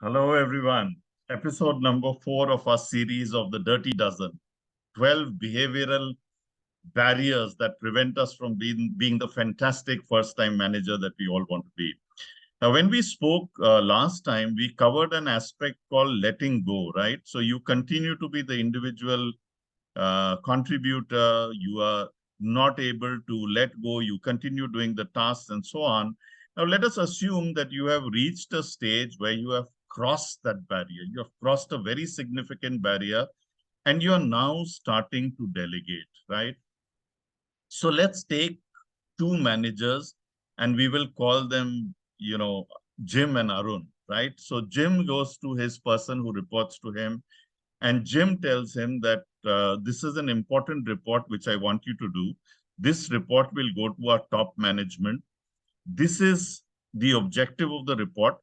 Hello, everyone. Episode number 4 of our series of the Dirty Dozen, 12 behavioral barriers that prevent us from being the fantastic first time manager that we all want to be. Now, when we spoke last time, we covered an aspect called letting go, right? So you continue to be the individual contributor, you are not able to let go, you continue doing the tasks and so on. Now, let us assume that you have reached a stage where you have crossed that barrier. You have crossed a very significant barrier and you are now starting to delegate, right? So let's take two managers and we will call them, Jim and Arun, right? So Jim goes to his person who reports to him, and Jim tells him that this is an important report which I want you to do. This report will go to our top management. This is the objective of the report.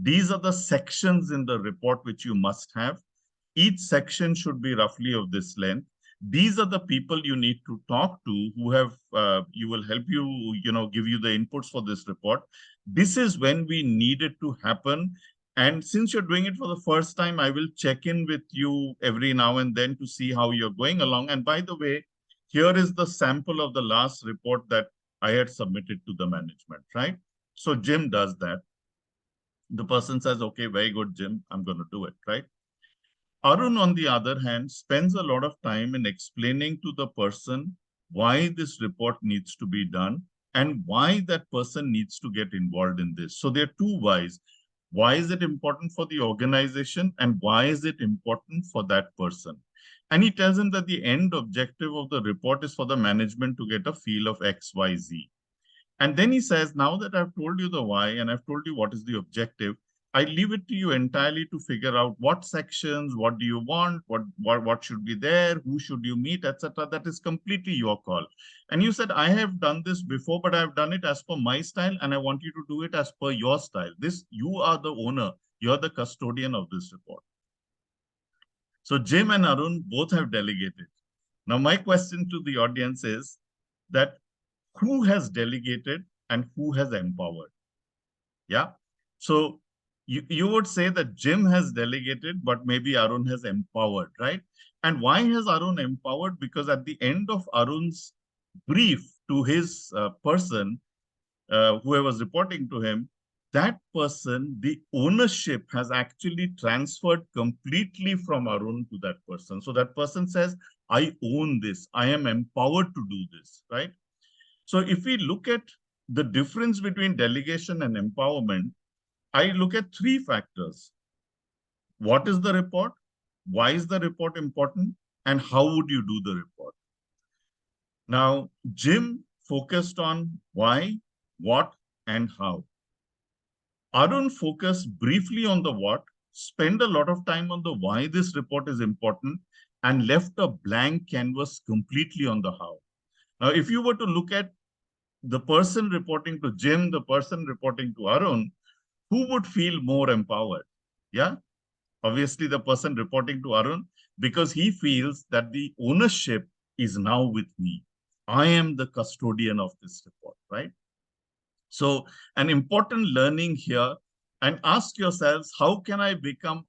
These are the sections in the report which you must have. Each section should be roughly of this length. These are the people you need to talk to who have, you will help you, give you the inputs for this report. This is when we need it to happen. And since you're doing it for the first time, I will check in with you every now and then to see how you're going along. And by the way, here is the sample of the last report that I had submitted to the management, right? So Jim does that. The person says, okay, very good, Jim, I'm going to do it, right? Arun, on the other hand, spends a lot of time in explaining to the person why this report needs to be done and why that person needs to get involved in this. So there are two whys. Why is it important for the organization and why is it important for that person? And he tells him that the end objective of the report is for the management to get a feel of X, Y, Z. And then he says, now that I've told you the why and I've told you what is the objective, I leave it to you entirely to figure out what sections, what do you want, what should be there, who should you meet, etc. That is completely your call. And you said, I have done this before, but I've done it as per my style, and I want you to do it as per your style. This, you are the owner, you're the custodian of this report. So Jim and Arun both have delegated. Now, my question to the audience is that who has delegated and who has empowered? Yeah. So you would say that Jim has delegated, but maybe Arun has empowered, right? And why has Arun empowered? Because at the end of Arun's brief to his person, whoever was reporting to him, that person, the ownership has actually transferred completely from Arun to that person. So that person says, I own this. I am empowered to do this, right? So if we look at the difference between delegation and empowerment, I look at three factors. What is the report? Why is the report important? And how would you do the report? Now, Jim focused on why, what, and how. Arun focused briefly on the what, spent a lot of time on the why this report is important, and left a blank canvas completely on the how. Now, if you were to look at the person reporting to Jim, the person reporting to Arun, who would feel more empowered? Yeah, obviously the person reporting to Arun, because he feels that the ownership is now with me. I am the custodian of this report, right? So an important learning here, and ask yourselves, how can I become,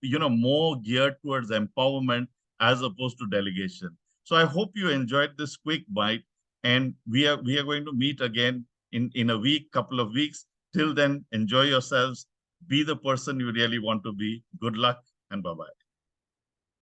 more geared towards empowerment as opposed to delegation? So I hope you enjoyed this quick bite, and we are going to meet again in a week, couple of weeks. Till then, enjoy yourselves. Be the person you really want to be. Good luck and bye-bye.